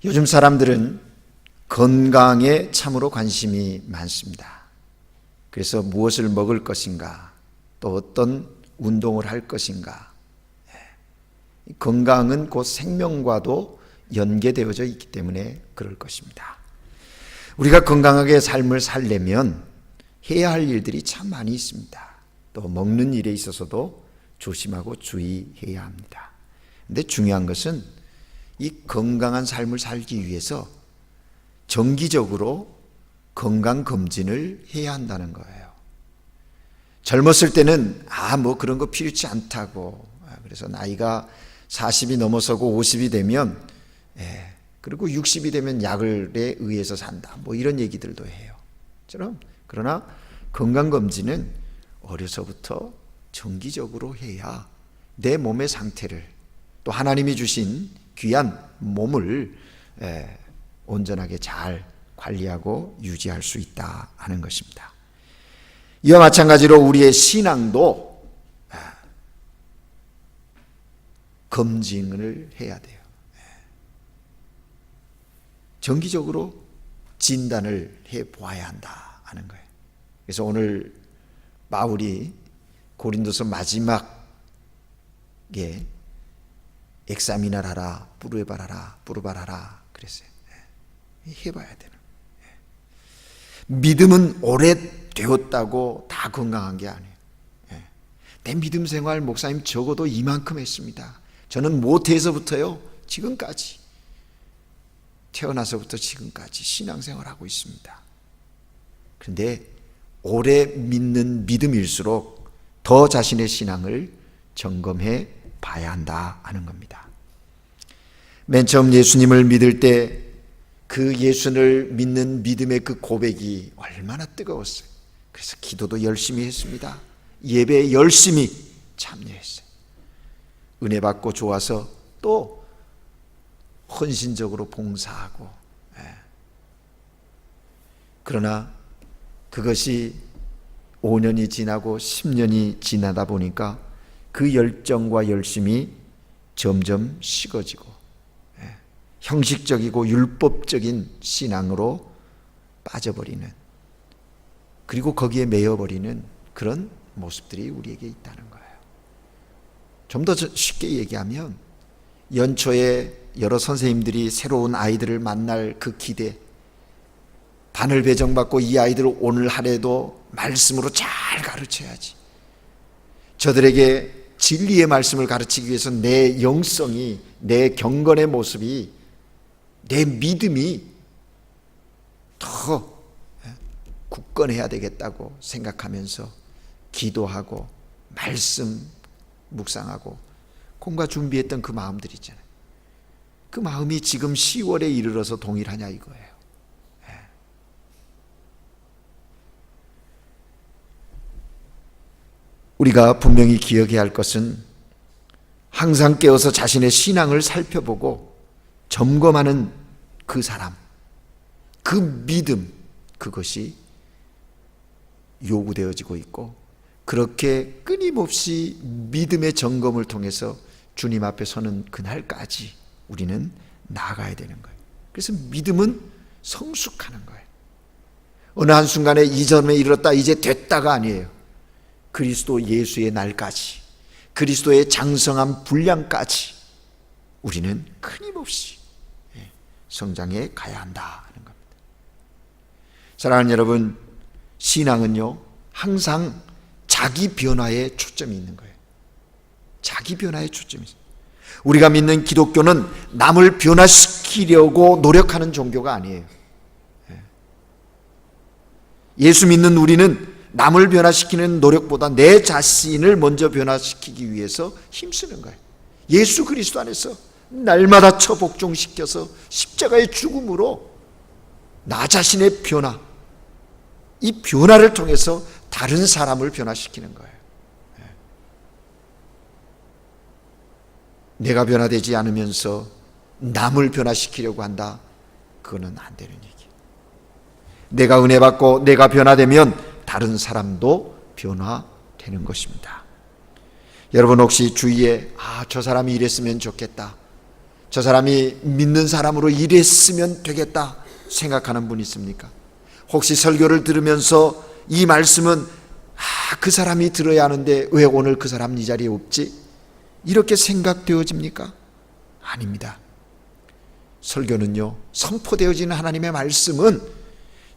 요즘 사람들은 건강에 참으로 관심이 많습니다. 그래서 무엇을 먹을 것인가, 또 어떤 운동을 할 것인가. 건강은 곧 생명과도 연계되어져 있기 때문에 그럴 것입니다. 우리가 건강하게 삶을 살려면 해야 할 일들이 참 많이 있습니다. 또 먹는 일에 있어서도 조심하고 주의해야 합니다. 그런데 중요한 것은 이 건강한 삶을 살기 위해서 정기적으로 건강검진을 해야 한다는 거예요. 젊었을 때는 뭐 그런 거 필요치 않다고, 그래서 나이가 40이 넘어서고 50이 되면 그리고 60이 되면 약을에 의해서 산다, 뭐 이런 얘기들도 해요. 그러나 건강검진은 어려서부터 정기적으로 해야 내 몸의 상태를, 또 하나님이 주신 귀한 몸을 온전하게 잘 관리하고 유지할 수 있다 하는 것입니다. 이와 마찬가지로 우리의 신앙도 검진을 해야 돼요. 정기적으로 진단을 해보아야 한다 하는 거예요. 그래서 오늘 바울이 고린도서 마지막에 엑사미날 하라, 뿌르바라라 그랬어요. 해봐야 되는 거예요. 믿음은 오래되었다고 다 건강한 게 아니에요. 내 믿음 생활 목사님 적어도 이만큼 했습니다. 저는 모태에서부터요, 지금까지, 태어나서부터 지금까지 신앙생활하고 있습니다. 그런데 오래 믿는 믿음일수록 더 자신의 신앙을 점검해 봐야 한다 하는 겁니다. 맨 처음 예수님을 믿을 때 그 예수를 믿는 믿음의 그 고백이 얼마나 뜨거웠어요. 그래서 기도도 열심히 했습니다. 예배에 열심히 참여했어요. 은혜 받고 좋아서 또 헌신적으로 봉사하고. 그러나 그것이 5년이 지나고 10년이 지나다 보니까 그 열정과 열심이 점점 식어지고 형식적이고 율법적인 신앙으로 빠져버리는, 그리고 거기에 매여버리는 그런 모습들이 우리에게 있다는 거예요. 좀 더 쉽게 얘기하면 연초에 여러 선생님들이 새로운 아이들을 만날 그 기대, 반을 배정받고 이 아이들을 오늘 하루에도 말씀으로 잘 가르쳐야지, 저들에게 진리의 말씀을 가르치기 위해서 내 영성이, 내 경건의 모습이, 내 믿음이 더 굳건해야 되겠다고 생각하면서 기도하고 말씀 묵상하고 공과 준비했던 그 마음들 있잖아요. 그 마음이 지금 10월에 이르러서 동일하냐 이거예요. 우리가 분명히 기억해야 할 것은 항상 깨어서 자신의 신앙을 살펴보고 점검하는 그 사람, 그 믿음, 그것이 요구되어지고 있고, 그렇게 끊임없이 믿음의 점검을 통해서 주님 앞에 서는 그날까지 우리는 나아가야 되는 거예요. 그래서 믿음은 성숙하는 거예요. 어느 한순간에 이전에 이르렀다, 이제 됐다가 아니에요. 그리스도 예수의 날까지, 그리스도의 장성한 분량까지 우리는 끊임없이 성장해 가야 한다 하는 겁니다. 사랑하는 여러분, 신앙은요 항상 자기 변화에 초점이 있는 거예요. 자기 변화에 초점이 있어요. 우리가 믿는 기독교는 남을 변화시키려고 노력하는 종교가 아니에요. 예수 믿는 우리는 남을 변화시키는 노력보다 내 자신을 먼저 변화시키기 위해서 힘쓰는 거예요. 예수 그리스도 안에서 날마다 처복종시켜서 십자가의 죽음으로 나 자신의 변화, 이 변화를 통해서 다른 사람을 변화시키는 거예요. 내가 변화되지 않으면서 남을 변화시키려고 한다, 그거는 안 되는 얘기. 내가 은혜 받고 내가 변화되면 다른 사람도 변화되는 것입니다. 여러분 혹시 주위에 저 사람이 이랬으면 좋겠다, 저 사람이 믿는 사람으로 이랬으면 되겠다 생각하는 분 있습니까? 혹시 설교를 들으면서 이 말씀은 그 사람이 들어야 하는데 왜 오늘 그 사람 이 자리에 없지? 이렇게 생각되어집니까? 아닙니다. 설교는요, 선포되어지는 하나님의 말씀은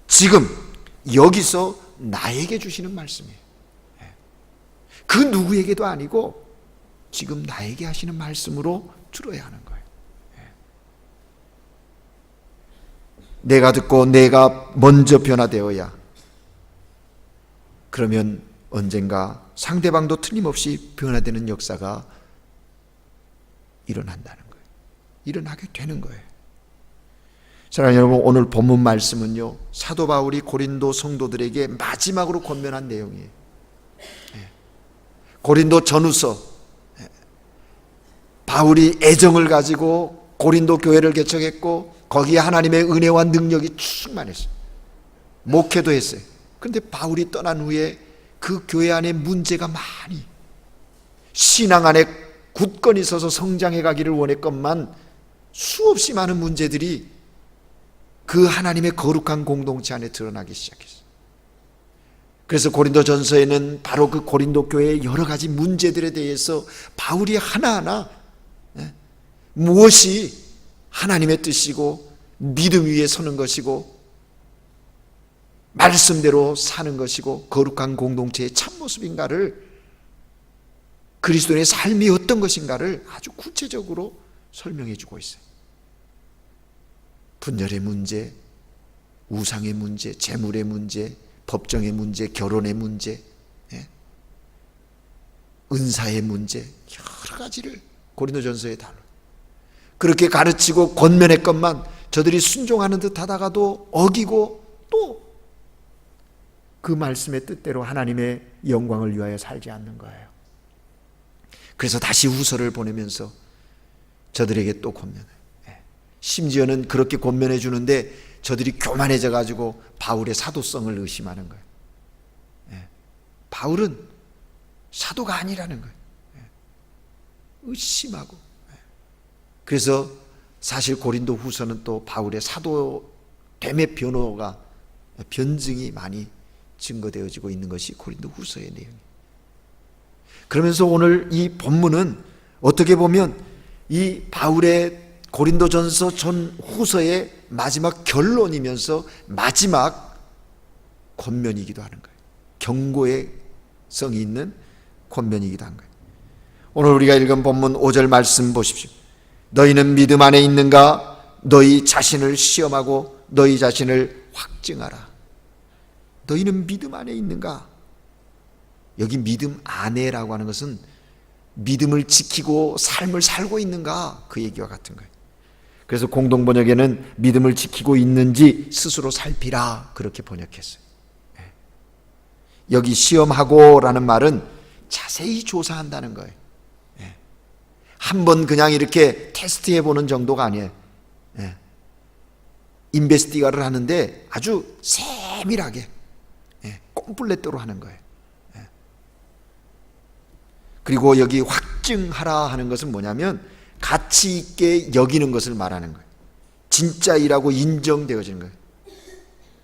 지금 여기서 나에게 주시는 말씀이에요. 그 누구에게도 아니고 지금 나에게 하시는 말씀으로 들어야 하는 거예요. 내가 듣고 내가 먼저 변화되어야, 그러면 언젠가 상대방도 틀림없이 변화되는 역사가 일어난다는 거예요. 일어나게 되는 거예요. 사랑하는 여러분, 오늘 본문 말씀은요, 사도 바울이 고린도 성도들에게 마지막으로 권면한 내용이에요. 고린도 전후서, 바울이 애정을 가지고 고린도 교회를 개척했고 거기에 하나님의 은혜와 능력이 충만했어요. 목회도 했어요. 그런데 바울이 떠난 후에 그 교회 안에 문제가 많이, 신앙 안에 굳건히 서서 성장해 가기를 원했건만 수없이 많은 문제들이 그 하나님의 거룩한 공동체 안에 드러나기 시작했어요. 그래서 고린도전서에는 바로 그 고린도 교회의 여러 가지 문제들에 대해서 바울이 하나하나 무엇이 하나님의 뜻이고 믿음 위에 서는 것이고 말씀대로 사는 것이고 거룩한 공동체의 참모습인가를, 그리스도인의 삶이 어떤 것인가를 아주 구체적으로 설명해 주고 있어요. 분열의 문제, 우상의 문제, 재물의 문제, 법정의 문제, 결혼의 문제, 은사의 문제, 여러 가지를 고린도전서에 다뤄요. 그렇게 가르치고 권면했건만 저들이 순종하는 듯 하다가도 어기고 또 그 말씀의 뜻대로 하나님의 영광을 위하여 살지 않는 거예요. 그래서 다시 후서를 보내면서 저들에게 또 권면해요. 심지어는 그렇게 권면해 주는데 저들이 교만해져 가지고 바울의 사도성을 의심하는 거예요. 바울은 사도가 아니라는 거예요. 의심하고. 그래서 사실 고린도 후서는 또 바울의 사도됨의 변증이 많이 증거되어지고 있는 것이 고린도 후서의 내용이에요. 그러면서 오늘 이 본문은 어떻게 보면 이 바울의 고린도전서 전 후서의 마지막 결론이면서 마지막 권면이기도 하는 거예요. 경고의 성이 있는 권면이기도 한 거예요. 오늘 우리가 읽은 본문 5절 말씀 보십시오. 너희는 믿음 안에 있는가? 너희 자신을 시험하고 너희 자신을 확증하라. 너희는 믿음 안에 있는가? 여기 믿음 안에라고 하는 것은 믿음을 지키고 삶을 살고 있는가, 그 얘기와 같은 거예요. 그래서 공동번역에는 믿음을 지키고 있는지 스스로 살피라, 그렇게 번역했어요. 여기 시험하고 라는 말은 자세히 조사한다는 거예요. 한번 그냥 이렇게 테스트해 보는 정도가 아니에요. 인베스티가를 하는데 아주 세밀하게 꼼플레토로 하는 거예요. 그리고 여기 확증하라 하는 것은 뭐냐면 가치 있게 여기는 것을 말하는 거예요. 진짜이라고 인정되어지는 거예요.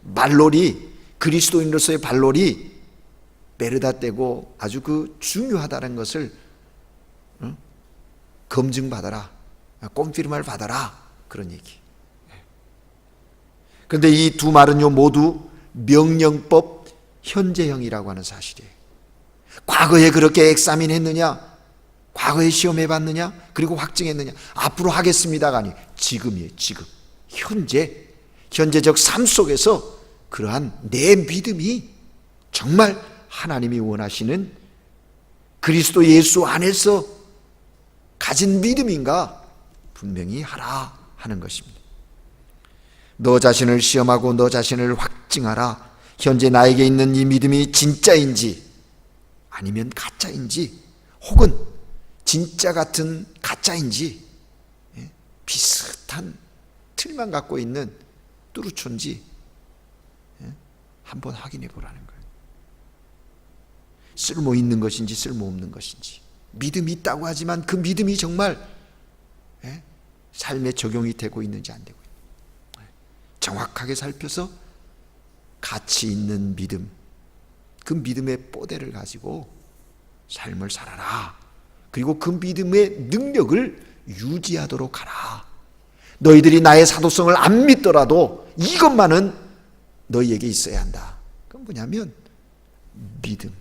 말놀이, 그리스도인으로서의 발놀이 메르다떼고 아주 그 중요하다는 것을 검증받아라, 꼼피르마를 받아라, 그런 얘기. 그런데 이 두 말은요 모두 명령법 현재형이라고 하는 사실이에요. 과거에 그렇게 엑사민 했느냐, 과거에 시험해 봤느냐, 그리고 확증했느냐, 앞으로 하겠습니다가 아니, 지금이에요. 지금 현재적 삶 속에서 그러한 내 믿음이 정말 하나님이 원하시는 그리스도 예수 안에서 가진 믿음인가 분명히 하라 하는 것입니다. 너 자신을 시험하고 너 자신을 확증하라. 현재 나에게 있는 이 믿음이 진짜인지 아니면 가짜인지, 혹은 진짜 같은 가짜인지, 비슷한 틀만 갖고 있는 뚜루촌지 한번 확인해 보라는 거예요. 쓸모 있는 것인지 쓸모 없는 것인지, 믿음이 있다고 하지만 그 믿음이 정말 삶에 적용이 되고 있는지 안 되고 있는지 정확하게 살펴서 가치 있는 믿음, 그 믿음의 뽀대를 가지고 삶을 살아라. 그리고 그 믿음의 능력을 유지하도록 하라. 너희들이 나의 사도성을 안 믿더라도 이것만은 너희에게 있어야 한다. 그건 뭐냐면 믿음,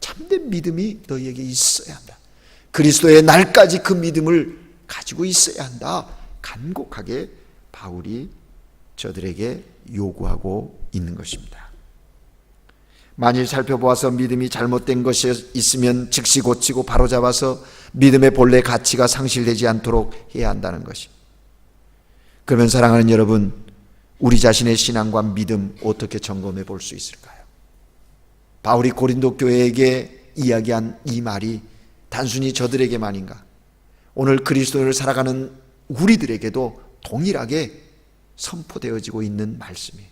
참된 믿음이 너희에게 있어야 한다. 그리스도의 날까지 그 믿음을 가지고 있어야 한다. 간곡하게 바울이 저들에게 요구하고 있는 것입니다. 만일 살펴보아서 믿음이 잘못된 것이 있으면 즉시 고치고 바로잡아서 믿음의 본래 가치가 상실되지 않도록 해야 한다는 것이. 그러면 사랑하는 여러분, 우리 자신의 신앙과 믿음 어떻게 점검해 볼 수 있을까요? 바울이 고린도 교회에게 이야기한 이 말이 단순히 저들에게만인가? 오늘 그리스도를 살아가는 우리들에게도 동일하게 선포되어지고 있는 말씀이에요.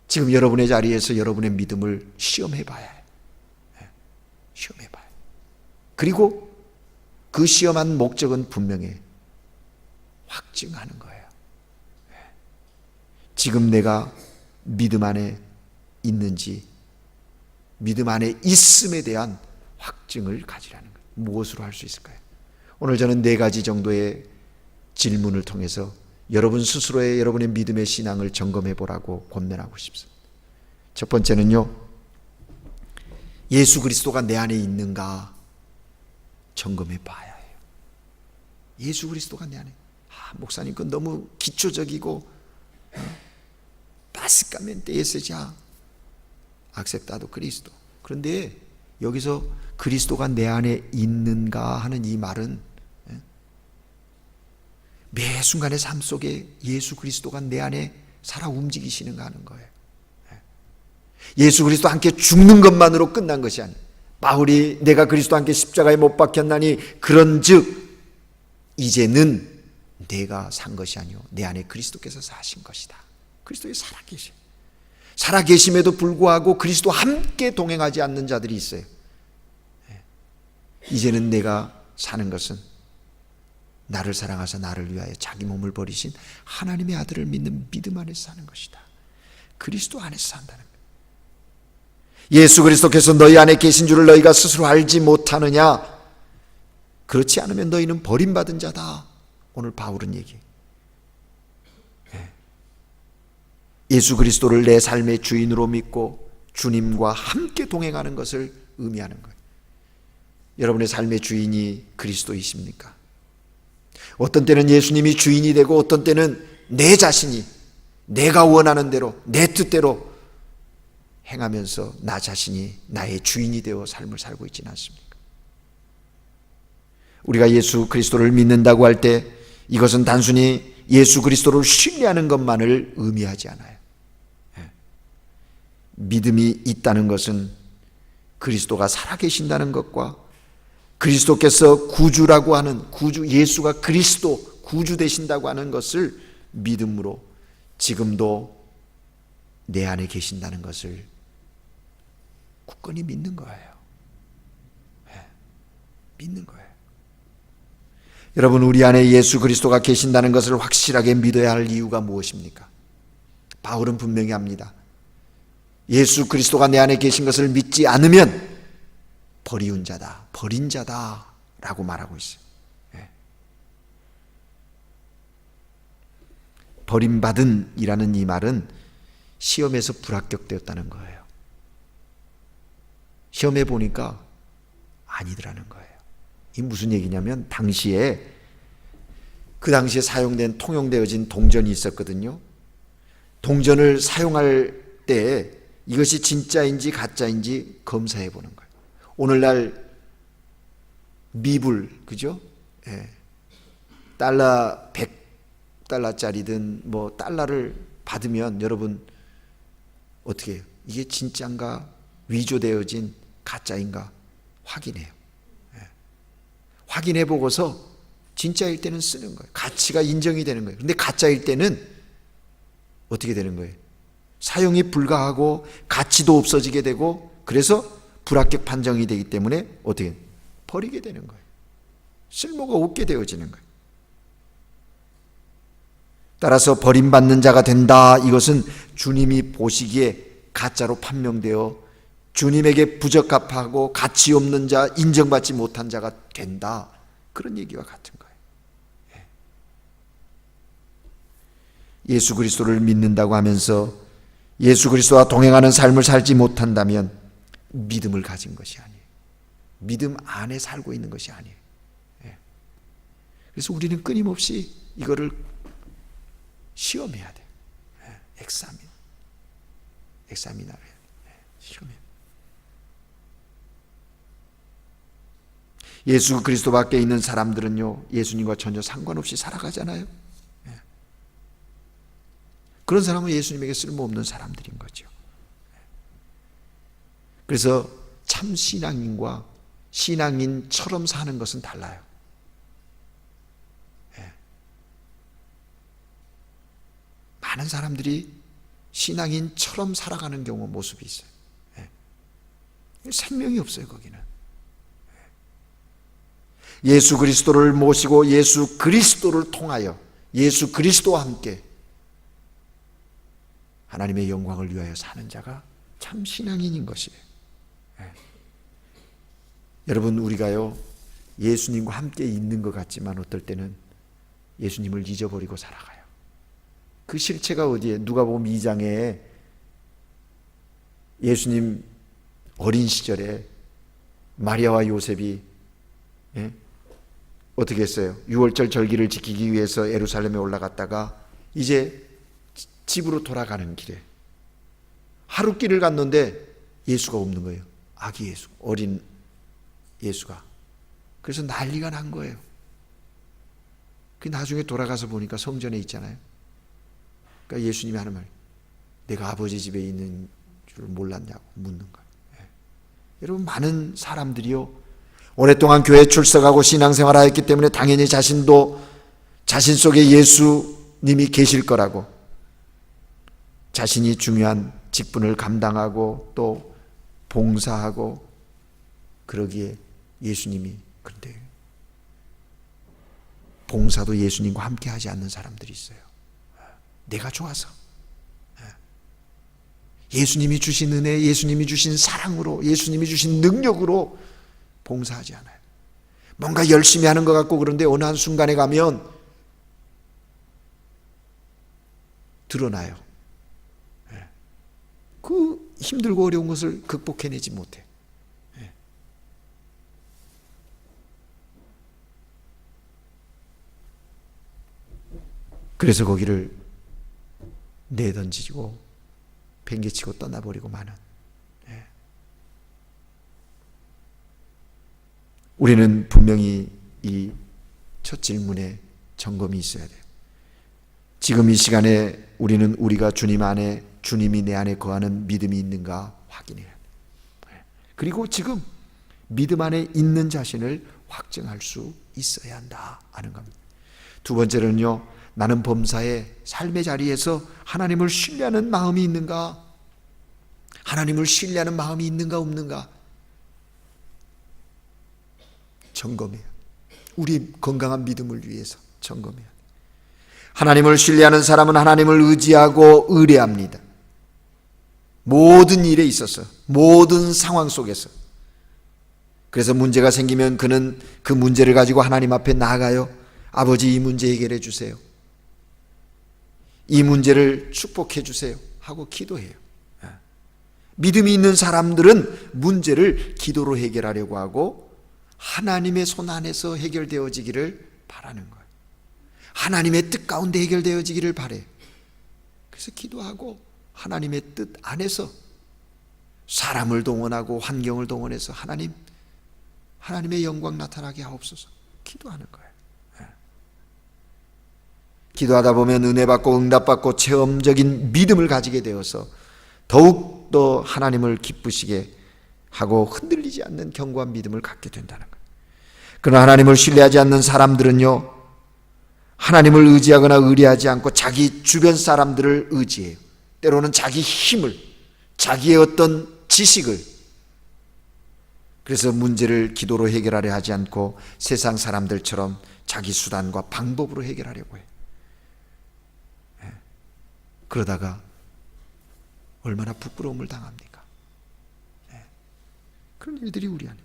지금 여러분의 자리에서 여러분의 믿음을 시험해 봐야 해요. 시험해 봐요. 그리고 그 시험한 목적은 분명해. 확증하는 거예요. 지금 내가 믿음 안에 있는지, 믿음 안에 있음에 대한 확증을 가지라는 거예요. 무엇으로 할 수 있을까요? 오늘 저는 4가지 정도의 질문을 통해서 여러분 스스로의 여러분의 믿음의 신앙을 점검해 보라고 권면하고 싶습니다. 첫 번째는요, 예수 그리스도가 내 안에 있는가 점검해 봐야 해요. 예수 그리스도가 내 안에. 목사님 그건 너무 기초적이고 바스카멘테 예스자 악셉타도 그리스도. 그런데 여기서 그리스도가 내 안에 있는가 하는 이 말은 매 순간의 삶 속에 예수 그리스도가 내 안에 살아 움직이시는가 하는 거예요. 예수 그리스도와 함께 죽는 것만으로 끝난 것이 아니에요. 바울이 내가 그리스도와 함께 십자가에 못 박혔나니 그런즉 이제는 내가 산 것이 아니요 내 안에 그리스도께서 사신 것이다. 그리스도에 살아계셔. 살아계심에도 불구하고 그리스도와 함께 동행하지 않는 자들이 있어요. 이제는 내가 사는 것은 나를 사랑하사 나를 위하여 자기 몸을 버리신 하나님의 아들을 믿는 믿음 안에서 사는 것이다. 그리스도 안에서 산다는 거예요. 예수 그리스도께서 너희 안에 계신 줄을 너희가 스스로 알지 못하느냐? 그렇지 않으면 너희는 버림받은 자다. 오늘 바울은 얘기해요. 예수 그리스도를 내 삶의 주인으로 믿고 주님과 함께 동행하는 것을 의미하는 거예요. 여러분의 삶의 주인이 그리스도이십니까? 어떤 때는 예수님이 주인이 되고 어떤 때는 내 자신이 내가 원하는 대로 내 뜻대로 행하면서 나 자신이 나의 주인이 되어 삶을 살고 있지는 않습니까? 우리가 예수 그리스도를 믿는다고 할 때 이것은 단순히 예수 그리스도를 신뢰하는 것만을 의미하지 않아요. 믿음이 있다는 것은 그리스도가 살아계신다는 것과 그리스도께서 구주라고 하는 구주, 예수가 그리스도 구주 되신다고 하는 것을 믿음으로 지금도 내 안에 계신다는 것을 굳건히 믿는 거예요. 믿는 거예요. 여러분, 우리 안에 예수 그리스도가 계신다는 것을 확실하게 믿어야 할 이유가 무엇입니까? 바울은 분명히 합니다. 예수 그리스도가 내 안에 계신 것을 믿지 않으면 버리운 자다, 버린 자다 라고 말하고 있어요. 버림받은 이라는 이 말은 시험에서 불합격되었다는 거예요. 시험해 보니까 아니더라는 거예요. 이게 무슨 얘기냐면 그 당시에 사용된 통용되어진 동전이 있었거든요. 동전을 사용할 때 이것이 진짜인지 가짜인지 검사해 보는 거예요. 오늘날 미불, 그죠? 달러 100달러짜리든 뭐 달러를 받으면 여러분 어떻게 해요? 이게 진짜인가 위조되어진 가짜인가 확인해요. 확인해 보고서 진짜일 때는 쓰는 거예요. 가치가 인정이 되는 거예요. 근데 가짜일 때는 어떻게 되는 거예요? 사용이 불가하고 가치도 없어지게 되고 그래서 불합격 판정이 되기 때문에 어떻게 버리게 되는 거예요. 쓸모가 없게 되어지는 거예요. 따라서 버림받는 자가 된다. 이것은 주님이 보시기에 가짜로 판명되어 주님에게 부적합하고 가치 없는 자, 인정받지 못한 자가 된다. 그런 얘기와 같은 거예요. 예수 그리스도를 믿는다고 하면서 예수 그리스도와 동행하는 삶을 살지 못한다면 믿음을 가진 것이 아니에요. 믿음 안에 살고 있는 것이 아니에요. 그래서 우리는 끊임없이 이거를 시험해야 돼요. 엑사미나를 해야 돼요. 시험해야 돼요. 예수 그리스도 밖에 있는 사람들은요, 예수님과 전혀 상관없이 살아가잖아요. 그런 사람은 예수님에게 쓸모없는 사람들인 거죠. 그래서 참 신앙인과 신앙인처럼 사는 것은 달라요. 많은 사람들이 신앙인처럼 살아가는 경우 모습이 있어요. 생명이 없어요, 거기는. 예수 그리스도를 모시고 예수 그리스도를 통하여 예수 그리스도와 함께 하나님의 영광을 위하여 사는 자가 참 신앙인인 것이에요. 여러분, 우리가요, 예수님과 함께 있는 것 같지만 어떨 때는 예수님을 잊어버리고 살아가요. 그 실체가 어디에? 누가복음 2장에 예수님 어린 시절에 마리아와 요셉이 어떻게 했어요? 유월절 절기를 지키기 위해서 예루살렘에 올라갔다가 이제 집으로 돌아가는 길에 하룻길을 갔는데 예수가 없는 거예요. 아기 예수, 어린 예수가. 그래서 난리가 난 거예요. 그 나중에 돌아가서 보니까 성전에 있잖아요. 그러니까 예수님이 하는 말, 내가 아버지 집에 있는 줄 몰랐냐고 묻는 거예요. 여러분, 많은 사람들이요, 오랫동안 교회에 출석하고 신앙생활을 했기 때문에 당연히 자신도 자신 속에 예수님이 계실 거라고 자신이 중요한 직분을 감당하고 또 봉사하고 그러기에 예수님이, 그런데 봉사도 예수님과 함께 하지 않는 사람들이 있어요. 내가 좋아서, 예수님이 주신 은혜, 예수님이 주신 사랑으로, 예수님이 주신 능력으로 봉사하지 않아요. 뭔가 열심히 하는 것 같고 그런데 어느 한순간에 가면 드러나요. 그 힘들고 어려운 것을 극복해내지 못해. 그래서 거기를 내던지고 팽개치고 떠나버리고 마는. 우리는 분명히 이 첫 질문에 점검이 있어야 돼요. 지금 이 시간에 우리는 우리가 주님 안에, 주님이 내 안에 거하는 믿음이 있는가 확인해야 돼요. 그리고 지금 믿음 안에 있는 자신을 확증할 수 있어야 한다 하는 겁니다. 두 번째는요, 나는 범사의 삶의 자리에서 하나님을 신뢰하는 마음이 있는가? 하나님을 신뢰하는 마음이 있는가 없는가? 점검해요. 우리 건강한 믿음을 위해서 점검해요. 하나님을 신뢰하는 사람은 하나님을 의지하고 의뢰합니다. 모든 일에 있어서, 모든 상황 속에서. 그래서 문제가 생기면 그는 그 문제를 가지고 하나님 앞에 나아가요. 아버지, 이 문제 해결해 주세요. 이 문제를 축복해 주세요 하고 기도해요. 믿음이 있는 사람들은 문제를 기도로 해결하려고 하고 하나님의 손 안에서 해결되어지기를 바라는 거예요. 하나님의 뜻 가운데 해결되어지기를 바래요. 그래서 기도하고 하나님의 뜻 안에서 사람을 동원하고 환경을 동원해서 하나님의 영광 나타나게 하옵소서 기도하는 거예요. 기도하다 보면 은혜 받고 응답 받고 체험적인 믿음을 가지게 되어서 더욱더 하나님을 기쁘시게 하고 흔들리지 않는 견고한 믿음을 갖게 된다는 거예요. 그러나 하나님을 신뢰하지 않는 사람들은요, 하나님을 의지하거나 의뢰하지 않고 자기 주변 사람들을 의지해요. 때로는 자기 힘을, 자기의 어떤 지식을, 그래서 문제를 기도로 해결하려 하지 않고 세상 사람들처럼 자기 수단과 방법으로 해결하려고 해요. 그러다가 얼마나 부끄러움을 당합니까? 그런 일들이 우리 안에.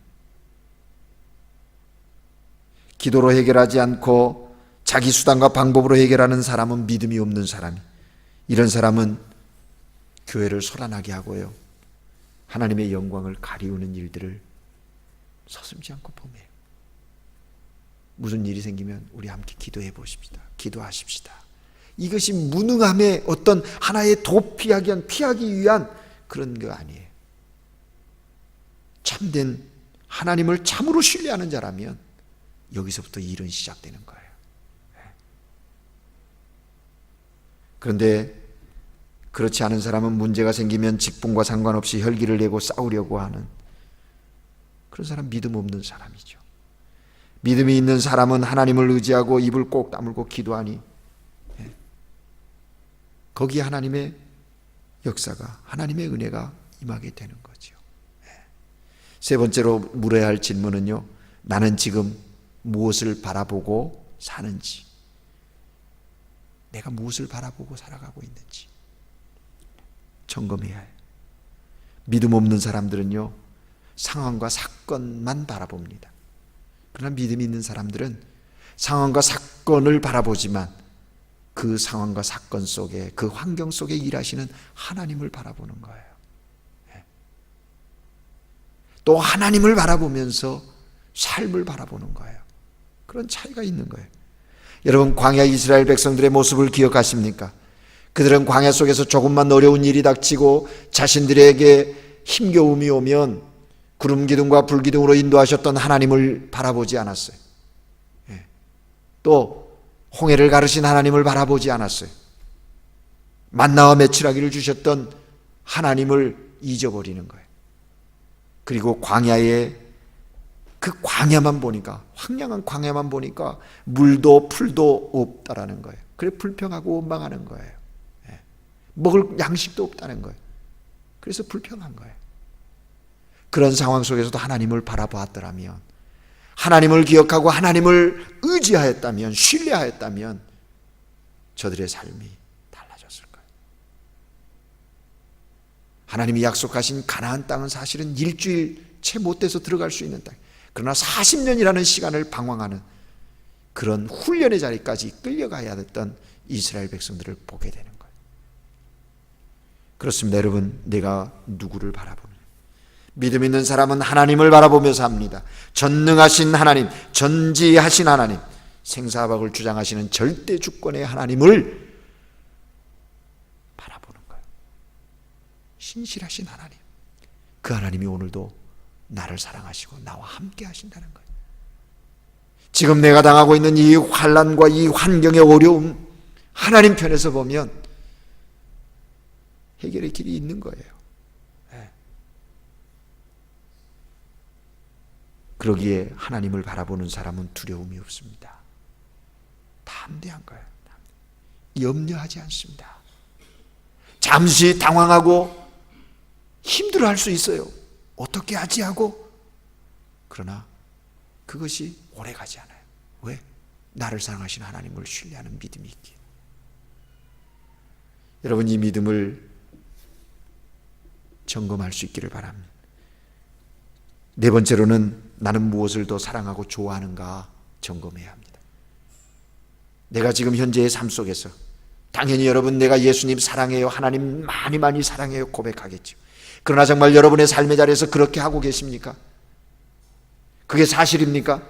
기도로 해결하지 않고 자기 수단과 방법으로 해결하는 사람은 믿음이 없는 사람이. 이런 사람은 교회를 소란하게 하고요, 하나님의 영광을 가리우는 일들을 서슴지 않고 범해요. 무슨 일이 생기면 우리 함께 기도해 보십시다. 기도하십시다. 이것이 무능함의 어떤 하나의 피하기 위한 그런 거 아니에요. 참된 하나님을 참으로 신뢰하는 자라면 여기서부터 일은 시작되는 거예요. 그런데 그렇지 않은 사람은 문제가 생기면 직분과 상관없이 혈기를 내고 싸우려고 하는 그런 사람, 믿음 없는 사람이죠. 믿음이 있는 사람은 하나님을 의지하고 입을 꼭 다물고 기도하니 거기에 하나님의 역사가, 하나님의 은혜가 임하게 되는 거죠. 세 번째로 물어야 할 질문은요, 나는 지금 무엇을 바라보고 사는지, 내가 무엇을 바라보고 살아가고 있는지 점검해야 해요. 믿음 없는 사람들은요, 상황과 사건만 바라봅니다. 그러나 믿음이 있는 사람들은 상황과 사건을 바라보지만 그 상황과 사건 속에, 그 환경 속에 일하시는 하나님을 바라보는 거예요. 또 하나님을 바라보면서 삶을 바라보는 거예요. 그런 차이가 있는 거예요. 여러분, 광야 이스라엘 백성들의 모습을 기억하십니까? 그들은 광야 속에서 조금만 어려운 일이 닥치고 자신들에게 힘겨움이 오면 구름 기둥과 불 기둥으로 인도하셨던 하나님을 바라보지 않았어요. 또 홍해를 가르신 하나님을 바라보지 않았어요. 만나와 메추라기를 주셨던 하나님을 잊어버리는 거예요. 그리고 광야에 그 광야만 보니까, 황량한 광야만 보니까 물도 풀도 없다라는 거예요. 그래 불평하고 원망하는 거예요. 먹을 양식도 없다는 거예요. 그래서 불평한 거예요. 그런 상황 속에서도 하나님을 바라보았더라면, 하나님을 기억하고 하나님을 의지하였다면, 신뢰하였다면 저들의 삶이 달라졌을 거예요. 하나님이 약속하신 가나안 땅은 사실은 일주일 채 못 돼서 들어갈 수 있는 땅, 그러나 40년이라는 시간을 방황하는 그런 훈련의 자리까지 끌려가야 됐던 이스라엘 백성들을 보게 되는 거예요. 그렇습니다. 여러분, 내가 누구를 바라보느냐? 믿음 있는 사람은 하나님을 바라보며 삽니다. 전능하신 하나님, 전지하신 하나님, 생사박을 주장하시는 절대 주권의 하나님을 바라보는 거예요. 신실하신 하나님, 그 하나님이 오늘도 나를 사랑하시고 나와 함께 하신다는 거예요. 지금 내가 당하고 있는 이 환난과 이 환경의 어려움, 하나님 편에서 보면 해결의 길이 있는 거예요. 그러기에 하나님을 바라보는 사람은 두려움이 없습니다. 담대한 거예요. 염려하지 않습니다. 잠시 당황하고 힘들어할 수 있어요. 어떻게 하지 하고. 그러나 그것이 오래가지 않아요. 왜? 나를 사랑하신 하나님을 신뢰하는 믿음이 있기에. 여러분, 이 믿음을 점검할 수 있기를 바랍니다. 네 번째로는 나는 무엇을 더 사랑하고 좋아하는가 점검해야 합니다. 내가 지금 현재의 삶 속에서 당연히 여러분, 내가 예수님 사랑해요, 하나님 많이 사랑해요 고백하겠죠. 그러나 정말 여러분의 삶의 자리에서 그렇게 하고 계십니까? 그게 사실입니까?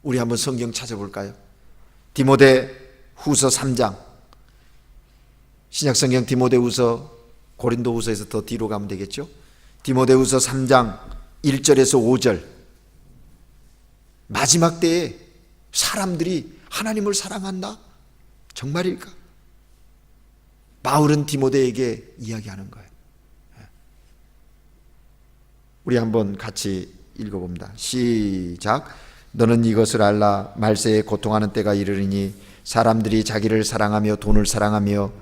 우리 한번 성경 찾아볼까요? 디모데 후서 3장, 신약성경 디모데후서, 고린도후서에서 더 뒤로 가면 되겠죠? 디모데후서 3장 1절에서 5절, 마지막 때에 사람들이 하나님을 사랑한다? 정말일까? 바울은 디모데에게 이야기하는 거예요. 우리 한번 같이 읽어봅니다. 시작. 너는 이것을 알라. 말세에 고통하는 때가 이르리니 사람들이 자기를 사랑하며 돈을 사랑하며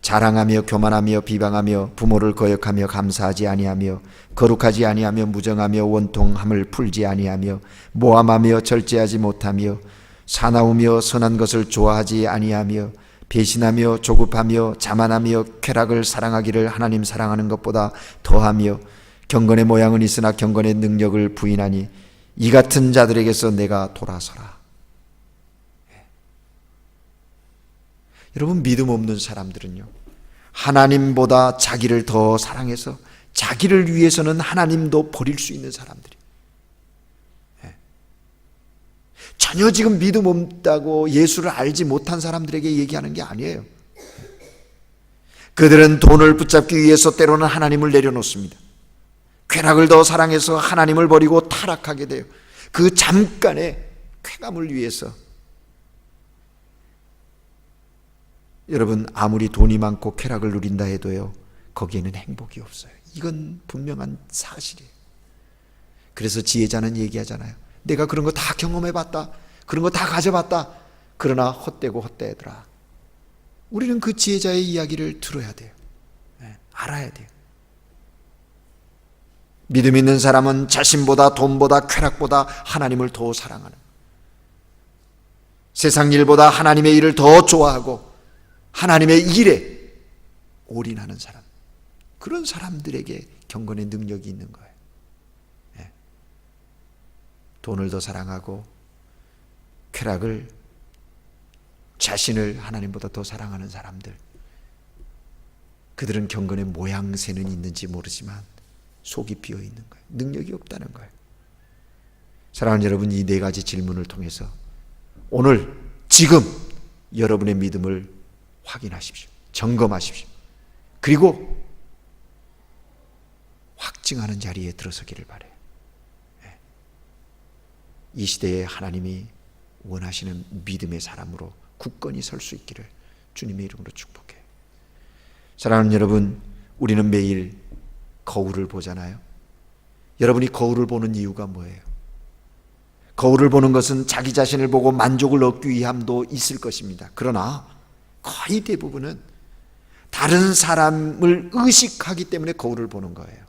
자랑하며 교만하며 비방하며 부모를 거역하며 감사하지 아니하며 거룩하지 아니하며 무정하며 원통함을 풀지 아니하며 모함하며 절제하지 못하며 사나우며 선한 것을 좋아하지 아니하며 배신하며 조급하며 자만하며 쾌락을 사랑하기를 하나님 사랑하는 것보다 더하며 경건의 모양은 있으나 경건의 능력을 부인하니 이 같은 자들에게서 내가 돌아서라. 여러분, 믿음 없는 사람들은요, 하나님보다 자기를 더 사랑해서 자기를 위해서는 하나님도 버릴 수 있는 사람들이에요. 전혀 지금 믿음 없다고 예수를 알지 못한 사람들에게 얘기하는 게 아니에요. 그들은 돈을 붙잡기 위해서 때로는 하나님을 내려놓습니다. 쾌락을 더 사랑해서 하나님을 버리고 타락하게 돼요. 그 잠깐의 쾌감을 위해서. 여러분, 아무리 돈이 많고 쾌락을 누린다 해도요, 거기에는 행복이 없어요. 이건 분명한 사실이에요. 그래서 지혜자는 얘기하잖아요. 내가 그런 거 다 경험해봤다. 그런 거 다 가져봤다. 그러나 헛되고 헛되더라. 우리는 그 지혜자의 이야기를 들어야 돼요. 알아야 돼요. 믿음 있는 사람은 자신보다 돈보다 쾌락보다 하나님을 더 사랑하는, 세상 일보다 하나님의 일을 더 좋아하고 하나님의 일에 올인하는 사람, 그런 사람들에게 경건의 능력이 있는 거예요. 돈을 더 사랑하고 쾌락을, 자신을 하나님보다 더 사랑하는 사람들, 그들은 경건의 모양새는 있는지 모르지만 속이 비어 있는 거예요. 능력이 없다는 거예요. 사랑하는 여러분, 이 네 가지 질문을 통해서 오늘 지금 여러분의 믿음을 확인하십시오. 점검하십시오. 그리고 확증하는 자리에 들어서기를 바라요. 이 시대에 하나님이 원하시는 믿음의 사람으로 굳건히 설 수 있기를 주님의 이름으로 축복해요. 사랑하는 여러분, 우리는 매일 거울을 보잖아요. 여러분이 거울을 보는 이유가 뭐예요? 거울을 보는 것은 자기 자신을 보고 만족을 얻기 위함도 있을 것입니다. 그러나 거의 대부분은 다른 사람을 의식하기 때문에 거울을 보는 거예요.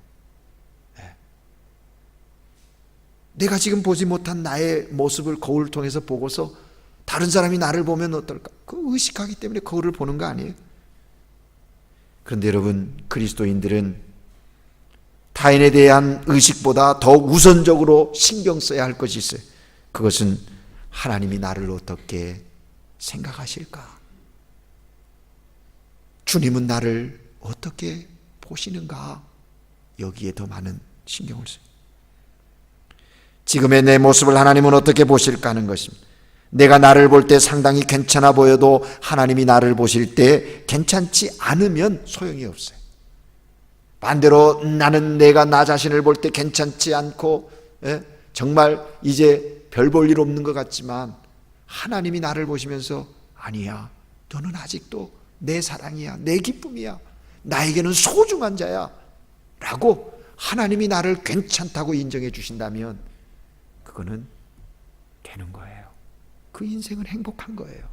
내가 지금 보지 못한 나의 모습을 거울을 통해서 보고서 다른 사람이 나를 보면 어떨까? 그 의식하기 때문에 거울을 보는 거 아니에요? 그런데 여러분, 그리스도인들은 타인에 대한 의식보다 더 우선적으로 신경 써야 할 것이 있어요. 그것은 하나님이 나를 어떻게 생각하실까? 주님은 나를 어떻게 보시는가? 여기에 더 많은 신경을 써요. 지금의 내 모습을 하나님은 어떻게 보실까 하는 것입니다. 내가 나를 볼 때 상당히 괜찮아 보여도 하나님이 나를 보실 때 괜찮지 않으면 소용이 없어요. 반대로 나는 내가 나 자신을 볼 때 괜찮지 않고 정말 이제 별 볼 일 없는 것 같지만 하나님이 나를 보시면서 아니야, 너는 아직도 내 사랑이야, 내 기쁨이야, 나에게는 소중한 자야 라고 하나님이 나를 괜찮다고 인정해 주신다면 그거는 되는 거예요. 그 인생은 행복한 거예요.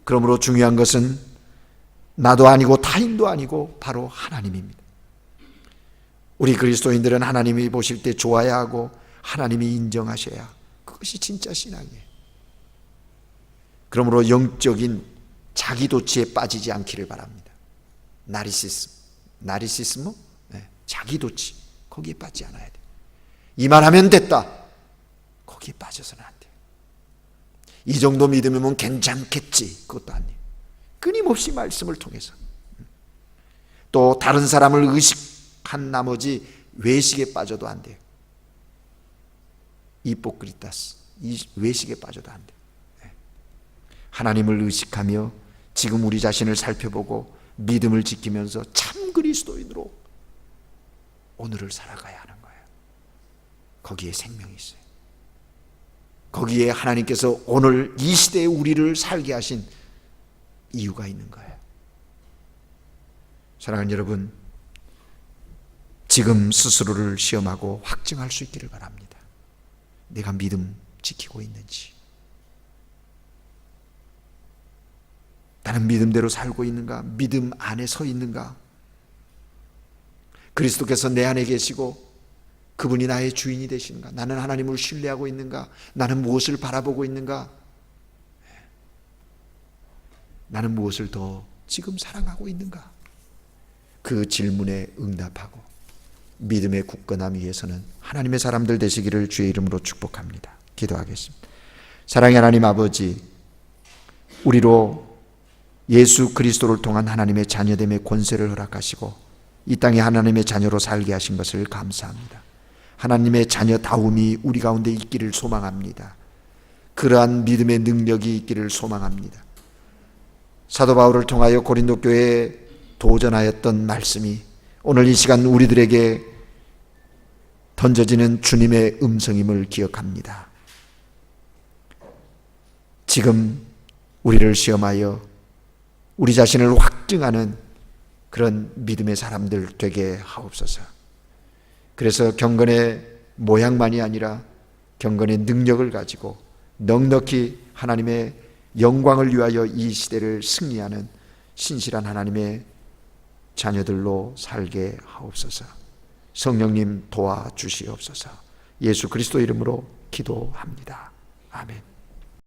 그러므로 중요한 것은 나도 아니고 타인도 아니고 바로 하나님입니다. 우리 그리스도인들은 하나님이 보실 때 좋아야 하고 하나님이 인정하셔야, 그것이 진짜 신앙이에요. 그러므로 영적인 자기도취에 빠지지 않기를 바랍니다. 나리시스모? 자기도취, 거기에 빠지지 않아야 돼요. 이만하면 됐다, 거기에 빠져서는 안 돼요. 이 정도 믿음이면 괜찮겠지, 그것도 아니에요. 끊임없이 말씀을 통해서 또 다른 사람을 의식한 나머지 외식에 빠져도 안 돼요. 히포크리타스, 이 외식에 빠져도 안 돼요. 하나님을 의식하며 지금 우리 자신을 살펴보고 믿음을 지키면서 참 그리스도인으로 오늘을 살아가야 하는 거예요. 거기에 생명이 있어요. 거기에 하나님께서 오늘 이 시대에 우리를 살게 하신 이유가 있는 거예요. 사랑하는 여러분, 지금 스스로를 시험하고 확증할 수 있기를 바랍니다. 내가 믿음 지키고 있는지. 나는 믿음대로 살고 있는가? 믿음 안에 서 있는가? 그리스도께서 내 안에 계시고 그분이 나의 주인이 되시는가? 나는 하나님을 신뢰하고 있는가? 나는 무엇을 바라보고 있는가? 나는 무엇을 더 지금 사랑하고 있는가? 그 질문에 응답하고 믿음의 굳건함 위해서는 하나님의 사람들 되시기를 주의 이름으로 축복합니다. 기도하겠습니다. 사랑의 하나님 아버지, 우리로 예수 그리스도를 통한 하나님의 자녀됨의 권세를 허락하시고 이 땅에 하나님의 자녀로 살게 하신 것을 감사합니다. 하나님의 자녀다움이 우리 가운데 있기를 소망합니다. 그러한 믿음의 능력이 있기를 소망합니다. 사도 바울을 통하여 고린도 교회에 도전하였던 말씀이 오늘 이 시간 우리들에게 던져지는 주님의 음성임을 기억합니다. 지금 우리를 시험하여 우리 자신을 확증하는 그런 믿음의 사람들 되게 하옵소서. 그래서 경건의 모양만이 아니라 경건의 능력을 가지고 넉넉히 하나님의 영광을 위하여 이 시대를 승리하는 신실한 하나님의 자녀들로 살게 하옵소서. 성령님 도와주시옵소서. 예수 그리스도 이름으로 기도합니다. 아멘.